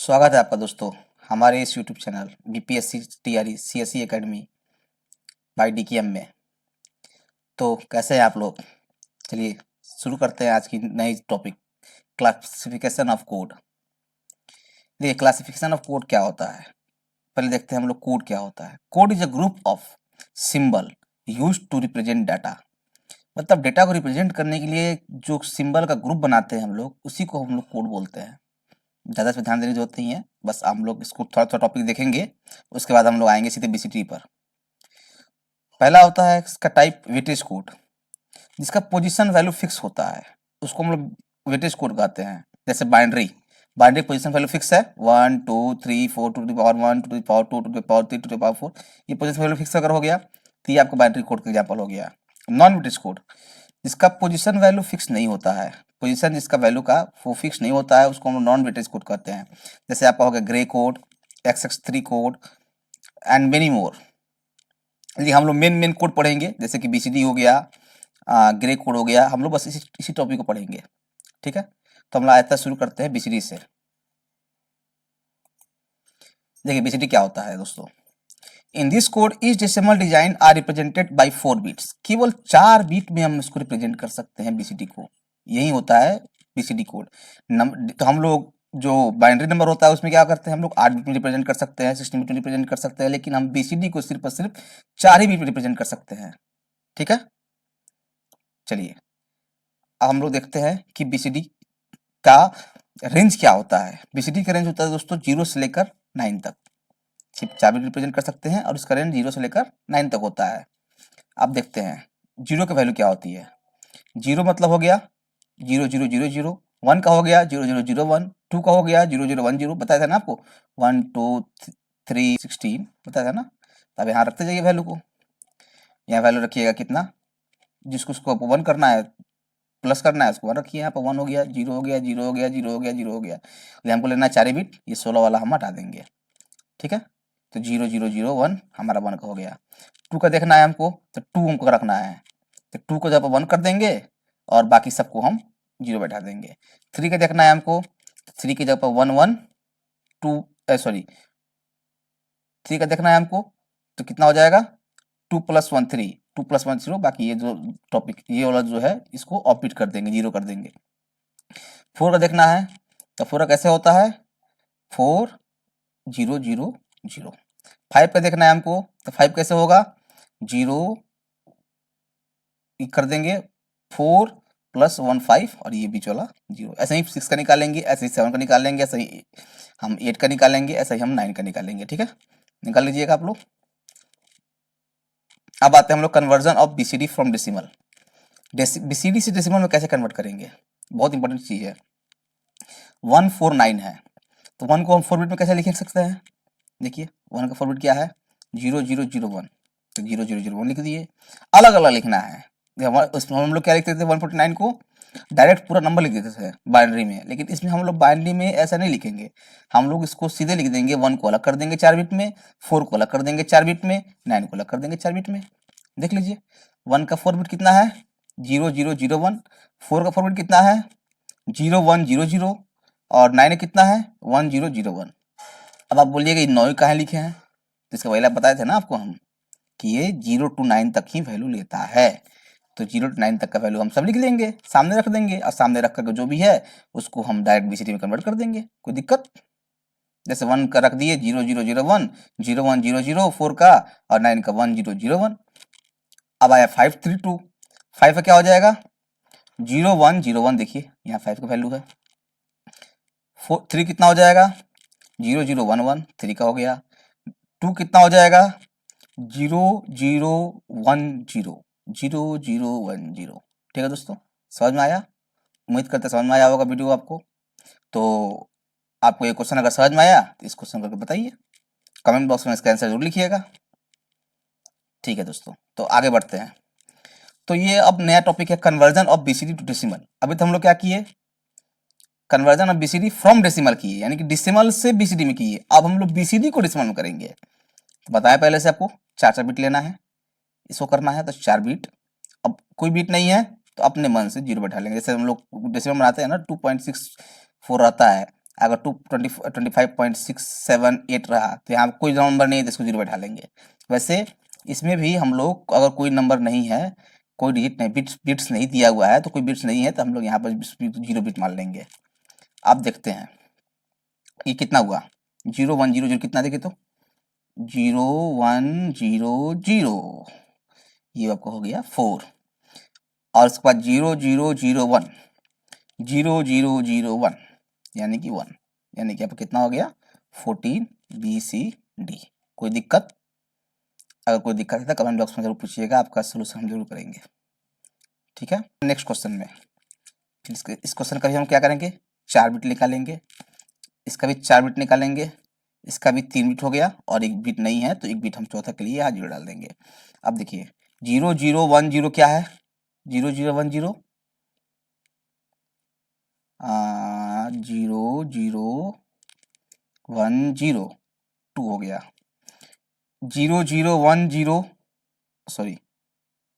स्वागत है आपका दोस्तों हमारे इस YouTube channel BPSC TRE CSE academy by DKM में। तो कैसे हैं आप लोग? चलिए शुरू करते हैं आज की नई टॉपिक, क्लासिफिकेशन ऑफ कोड। देखिए क्लासिफिकेशन ऑफ कोड क्या होता है, पहले देखते हैं हम लोग कोड क्या होता है। Code is a group of symbol use to represent data. मतलब डेटा को रिप्रेजेंट करने के लिए जो सिंबल का ग्रुप बनाते हैं हम लोग, उसी को हम लोग कोड बोलते हैं। ज़्यादा इस पे ध्यान देने की जरूरत नहीं है, बस हम लोग इसको थोड़ा थोड़ा टॉपिक देखेंगे, उसके बाद हम लोग आएंगे सीधे बीसीटी पर। पहला होता है इसका टाइप वेटेज कोड, जिसका पोजीशन वैल्यू फिक्स होता है, उसको हम लोग वेटेज कोड कहते हैं। जैसे binary, binary position value fix है 1 2 3 4 two the power 1 two the power 2 two the power 3 two the power 4, ये पोजीशन वैल्यू फिक्स अगर हो गया तो ये आपका बाइनरी कोड का एग्जाम्पल हो गया। नॉन वेटेज कोड, जिसका पोजीशन वैल्यू फिक्स नहीं होता है, पोजीशन जिसका वैल्यू का वो फिक्स नहीं होता है, उसको हम नॉन वेटेज कोड कहते हैं। जैसे आपका हो गया grey code, XX3 code and many more. ये हम लोग मेन कोड पढ़ेंगे, जैसे कि बीसीडी हो गया, ग्रे कोड हो गया, हम लोग बस इसी टॉपिक को पढ़ेंगे। ठीक है, तो हम लोग आयता शुरू करते हैं बीसीडी से। देखिए बीसीडी क्या होता है दोस्तों। In this code each decimal digit are represented by 4 bits. केवल 4 बिट में हम इसको रिप्रेजेंट कर सकते हैं बीसीडी को, यही होता है बीसीडी कोड। तो हम लोग जो बाइनरी नंबर होता है उसमें क्या करते हैं, हम लोग 8 बिट में रिप्रेजेंट कर सकते हैं, 16 बिट में रिप्रेजेंट कर सकते हैं, लेकिन हम बीसीडी को सिर्फ और सिर्फ 4 ही बिट में रिप्रेजेंट कर सकते हैं। ठीक है, चलिए अब हम लोग देखते हैं कि बीसीडी का रेंज क्या होता है। बीसीडी का रेंज होता है दोस्तों 0 से लेकर 9 तक, सिर्फ 4 बिट रिप्रेजेंट कर सकते हैं और इसका रेंज 0 से लेकर 9 तक होता है। अब देखते हैं जीरो की वैल्यू क्या होती है। जीरो मतलब हो गया 0000, 1 का हो गया 0001, 2 का हो गया 0010, बताया था ना आपको 1 2 3 16 बताया था ना। अब यहाँ रखते जाइए वैल्यू को, यहाँ वैल्यू रखिएगा कितना, जिसको उसको आपको 1 करना है, प्लस करना है, उसको 1 रखिए, यहाँ पर 1 हो गया, 0 हो गया, 0 हो गया, 0 हो गया, 0 हो गया, इसलिए हमको लेना है 4 बिट, ये 16 वाला हम हटा देंगे। ठीक है, तो 0001 हमारा 1 का हो गया। 2 का देखना है हमको, तो 2 हमको रखना है, तो 2 को जब 1 कर देंगे और बाकी सबको हम 0 बैठा देंगे। 3 का देखना है हमको, 3 की जगह पर 1 1 2 सॉरी 3 का देखना है हमको, तो कितना हो जाएगा 2 + 1 3, 2 + 1 0, बाकी ये जो टॉपिक ये वाला जो है इसको ऑफ बीट कर देंगे, 0 कर देंगे। 4 का देखना है, तो 4 का कैसे होता है 4 0 0 0। 5 का देखना है हमको, तो 5 कैसे होगा 0 कर देंगे, 4 + 1 5 और ये बीच वाला 0। ऐसे ही 6 का निकालेंगे, ऐसे ही 7 का निकालेंगे, ऐसे ही हम 8 का निकालेंगे, ऐसे ही हम 9 का निकालेंगे। ठीक है, निकाल लीजिएगा आप लोग। अब आते हैं हम लोग conversion of BCD from decimal. BCD से डेसिमल में कैसे कन्वर्ट करेंगे, बहुत इंपॉर्टेंट चीज है। 149 है, तो 1 को हम 4 बिट में कैसे लिख सकते हैं, देखिए 1 का 4 बिट क्या है 0001, तो 0001 लिख दिए। अलग अलग लिखना है, उसमें हम लोग क्या लिखते थे 149 को डायरेक्ट पूरा नंबर लिख देते थे बाइनरी में, लेकिन इसमें हम लोग बाइनरी में ऐसा नहीं लिखेंगे, हम लोग इसको सीधे लिख देंगे। 1 को अलग कर देंगे 4 बिट में, 4 को अलग कर देंगे 4 बिट में, 9 को अलग कर देंगे 4 बिट में। देख लीजिए 1 का 4 बिट कितना है 0001, 4 का 4 बिट कितना है 0100 और 9 कितना है 1001। अब आप बोलिएगा ये 9 कहाँ लिखे हैं, तो इसका पहले बताए थे ना आपको हम कि ये 0 to 9 तक ही वैल्यू लेता है, तो 0 to 9 तक का वैल्यू हम सब लिख लेंगे, सामने रख देंगे, और सामने रख करके जो भी है उसको हम डायरेक्ट बीसीडी में कन्वर्ट कर देंगे, कोई दिक्कत। जैसे 1 का रख दिए 0001, 0100 4 का, और 9 का 1001। अब आया 532, 5 का क्या हो जाएगा 0101, देखिए यहाँ 5 का वैल्यू है। 3 कितना हो जाएगा 0011, 3 का हो गया। 2 कितना हो जाएगा 0010, 0010। ठीक है दोस्तों, समझ में आया, उम्मीद करते समझ में आया होगा वीडियो आपको। तो आपको ये क्वेश्चन अगर समझ में आया तो इस क्वेश्चन करके बताइए, कमेंट बॉक्स में इसका आंसर जरूर लिखिएगा। ठीक है दोस्तों, तो आगे बढ़ते हैं। तो ये अब नया टॉपिक है conversion of BCD to decimal. अभी तो हम लोग क्या किए, conversion of BCD from decimal किए, यानी कि डेसिमल से बीसीडी में किए। अब हम लोग बीसीडी को डेसिमल में करेंगे। तो बताया पहले से आपको 4 बिट लेना है, इसको करना है तो 4 बिट। अब कोई बिट नहीं है तो अपने मन से 0 बैठा लेंगे, जैसे हम लोग डेसिमल बनाते हैं ना 2.64 रहता है, अगर 25.678 रहा तो यहाँ कोई नंबर नहीं है तो इसको 0 बैठा लेंगे। वैसे इसमें भी हम लोग अगर कोई नंबर नहीं है, कोई डिजिट नहीं, बिट्स नहीं दिया हुआ है, तो कोई बिट्स नहीं है तो हम लोग यहाँ पर 0 बिट मान लेंगे। अब देखते हैं ये कितना हुआ, 0100 कितना देखे तो 0100, ये आपको हो गया 4, और उसके बाद 0001 0001 यानी कि 1, यानी कि आपको कितना हो गया 14 BCD। कोई दिक्कत? अगर कोई दिक्कत है तो कमेंट बॉक्स में जरूर पूछिएगा, आपका सोल्यूशन हम जरूर करेंगे। ठीक है, नेक्स्ट क्वेश्चन में इस क्वेश्चन का भी हम क्या करेंगे, 4 बिट निकालेंगे, इसका भी 4 बिट निकालेंगे, इसका भी 3 बिट हो गया, और 1 बिट नहीं है तो 1 बिट हम चौथा के लिए यहाँ 0 डाल देंगे। अब देखिए 0010 क्या है, 0010 0010 2 हो गया, 0010 सॉरी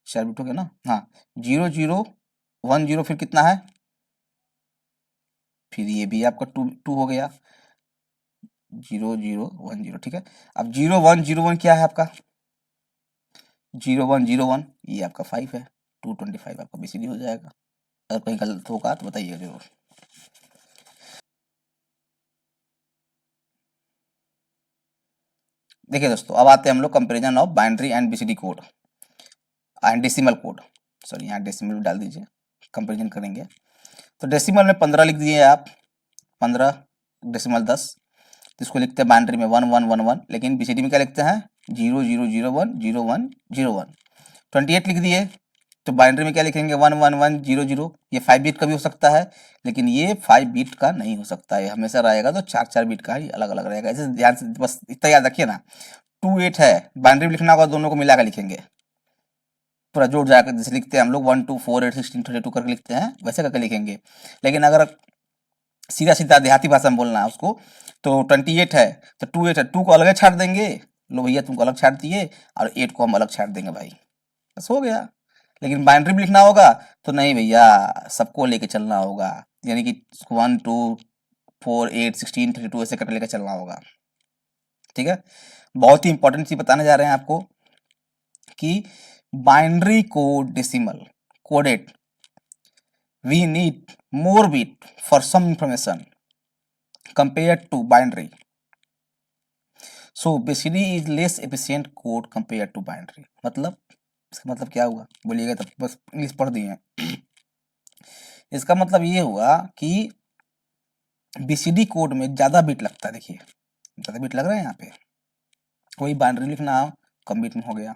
4 बिट हो गया ना, हाँ 0010 फिर कितना है, फिर ये भी आपका 2 हो गया 0010। ठीक है, अब 0101 क्या है आपका, 0101 ये आपका 5 है, 225 आपका BCD हो जाएगा। अगर कहीं गलत होगा तो बताइए जरूर। देखिए दोस्तों, अब आते हैं हम लोग comparison of binary and BCD code and decimal code, sorry यहाँ डेसिमल डाल दीजिए, कंपेरिजन करेंगे। तो डेसिमल में 15 लिख दिए आप, 15 डेसिमल 10, तो इसको लिखते हैं बाइनरी में 1111, लेकिन BCD में क्या लिखते हैं 00010101। 28 लिख दिए तो बाइनरी में क्या लिखेंगे 11100। ये 5 बिट का भी हो सकता है, लेकिन ये 5 बिट का नहीं हो सकता है, हमेशा रहेगा तो 4 बिट का ही अलग अलग रहेगा। इसे ध्यान से बस इतना याद रखिए ना, 28 है, बाइनरी में लिखना होगा दोनों को मिलाकर लिखेंगे, पूरा जोड़ जाकर, जैसे लिखते हैं हम लोग 1 2 4 8 16 32 करके लिखते हैं, वैसे करके लिखेंगे। लेकिन अगर सीधा सीधा देहाती भाषा में बोलना है उसको, तो 28 है तो 28 है, 2 को अलग छाट देंगे, लो भैया तुमको अलग छाट दिए, और 8 को हम अलग छाट देंगे भाई, बस हो गया। लेकिन बाइनरी में लिखना होगा तो नहीं भैया, सबको लेके चलना होगा, यानी कि 1 2 4 8 16 32 ऐसे करके लेकर चलना होगा। ठीक है, बहुत ही इंपॉर्टेंट चीज बताने जा रहे हैं आपको कि binary code decimal coded, we need more bit for some information compared to binary, so BCD is less efficient code compared to binary। मतलब इसका मतलब क्या हुआ बोलिएगा, तब बस इंग्लिश पढ़ दिए। इसका मतलब ये हुआ कि BCD कोड में ज्यादा बिट लगता है, देखिए ज्यादा बिट लग रहा है यहाँ पे, कोई बाइनरी लिखना हो कम बिट में हो गया,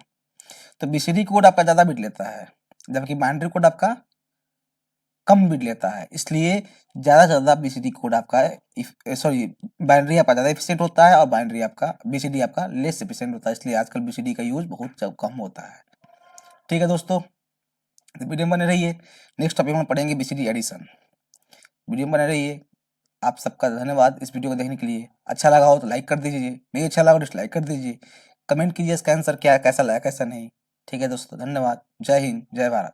तो BCD कोड आपका ज्यादा बिट लेता है, जबकि बाइनरी कोड आपका कम बिट लेता है, इसलिए ज्यादा से ज्यादा BCD कोड आपका सॉरी बाइनरी आपका ज्यादा एफिशिएंट होता है, और बाइनरी आपका BCD आपका लेस एफिशिएंट होता है, इसलिए आजकल BCD का यूज बहुत कम होता है। ठीक है दोस्तों, तो वीडियो में बने रहिए, नेक्स्ट टॉपिक में पढ़ेंगे BCD एडिशन। वीडियो में बने रहिए, आप सबका धन्यवाद इस वीडियो को देखने के लिए। अच्छा लगा हो तो लाइक कर दीजिए, नहीं अच्छा लगा तो डिसलाइक कर दीजिए, कमेंट कीजिए इसका आंसर क्या कैसा लगा कैसा नहीं। ठीक है दोस्तों, धन्यवाद, जय हिंद जय भारत।